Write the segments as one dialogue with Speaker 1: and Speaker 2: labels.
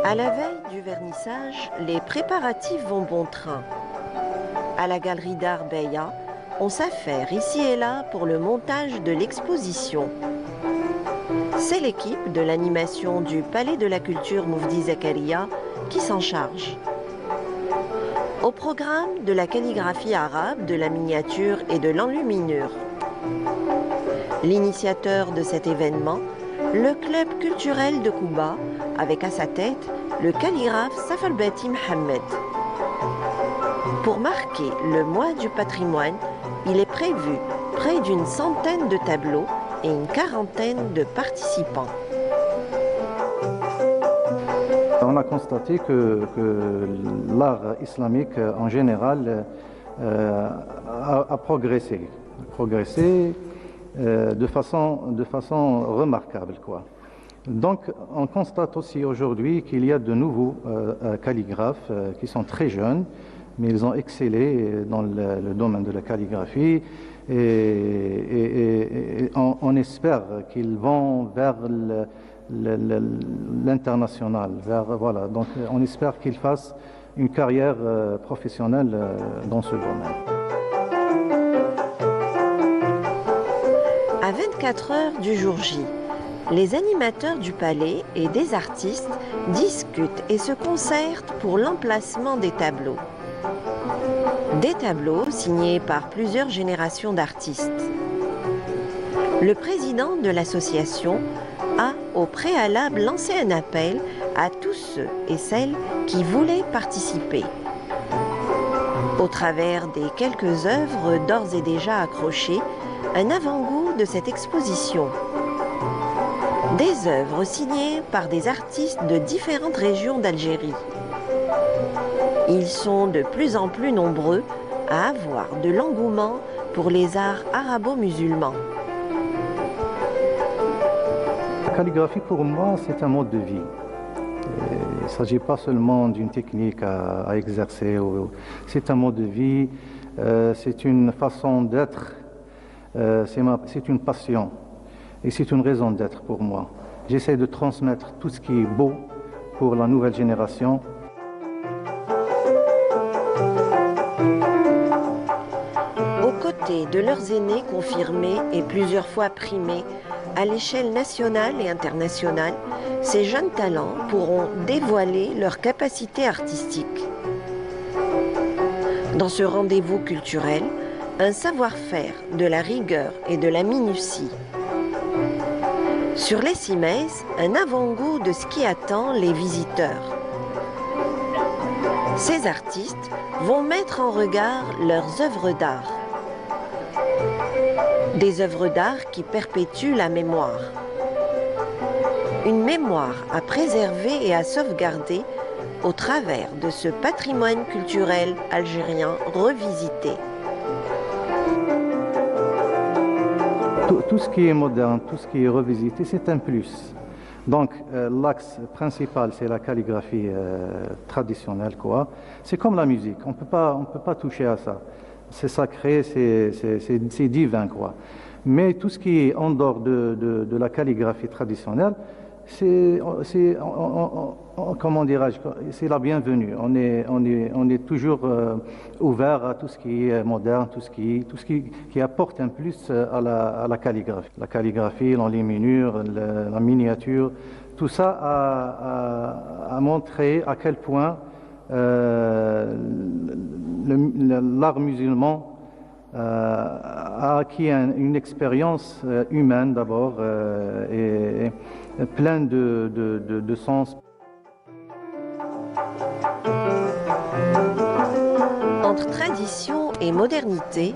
Speaker 1: À la veille du vernissage, les préparatifs vont bon train. À la galerie d'art Beya, on s'affaire ici et là pour le montage de l'exposition. C'est l'équipe de l'animation du Palais de la Culture Moufdi Zakaria qui s'en charge. Au programme de la calligraphie arabe, de la miniature et de l'enluminure. L'initiateur de cet événement, le club culturel de Kouba, avec à sa tête le calligraphe Safalbati Mohamed. Pour marquer le mois du patrimoine, il est prévu près d'une centaine de tableaux et une quarantaine de participants.
Speaker 2: On a constaté que l'art islamique en général a progressé de façon remarquable, quoi. Donc on constate aussi aujourd'hui qu'il y a de nouveaux calligraphes qui sont très jeunes, mais ils ont excellé dans le domaine de la calligraphie et on espère qu'ils vont vers l'international. Voilà. Donc on espère qu'ils fassent une carrière professionnelle dans ce domaine.
Speaker 1: À 24 heures du jour J, les animateurs du palais et des artistes discutent et se concertent pour l'emplacement des tableaux. Des tableaux signés par plusieurs générations d'artistes. Le président de l'association a au préalable lancé un appel à tous ceux et celles qui voulaient participer. Au travers des quelques œuvres d'ores et déjà accrochées, un avant-goût de cette exposition. Des œuvres signées par des artistes de différentes régions d'Algérie. Ils sont de plus en plus nombreux à avoir de l'engouement pour les arts arabo-musulmans.
Speaker 2: La calligraphie, pour moi, c'est un mode de vie. Il ne s'agit pas seulement d'une technique à exercer. C'est un mode de vie, c'est une façon d'être, c'est une passion et c'est une raison d'être pour moi. J'essaie de transmettre tout ce qui est beau pour la nouvelle génération.
Speaker 1: Aux côtés de leurs aînés confirmés et plusieurs fois primés, à l'échelle nationale et internationale, ces jeunes talents pourront dévoiler leurs capacités artistiques. Dans ce rendez-vous culturel, un savoir-faire, de la rigueur et de la minutie. Sur les Cimaises, un avant-goût de ce qui attend les visiteurs. Ces artistes vont mettre en regard leurs œuvres d'art. Des œuvres d'art qui perpétuent la mémoire. Une mémoire à préserver et à sauvegarder au travers de ce patrimoine culturel algérien revisité.
Speaker 2: Tout ce qui est moderne, tout ce qui est revisité, c'est un plus. Donc l'axe principal, c'est la calligraphie traditionnelle, quoi. C'est comme la musique, on peut pas toucher à ça. C'est sacré, c'est divin, quoi. Mais tout ce qui est en dehors de la calligraphie traditionnelle, comment dirais-je, c'est la bienvenue. On est toujours ouvert à tout ce qui est moderne, tout ce qui apporte un plus à la calligraphie. La calligraphie, l'enluminure, la miniature, tout ça a montré à quel point l'art musulman a acquis une expérience humaine d'abord et pleine de sens.
Speaker 1: Entre tradition et modernité,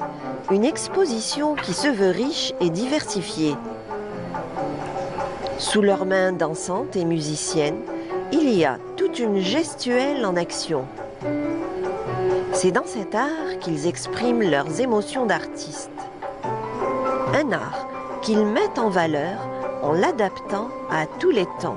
Speaker 1: une exposition qui se veut riche et diversifiée. Sous leurs mains dansantes et musiciennes, il y a toute une gestuelle en action. C'est dans cet art qu'ils expriment leurs émotions d'artistes. Un art qu'ils mettent en valeur en l'adaptant à tous les temps.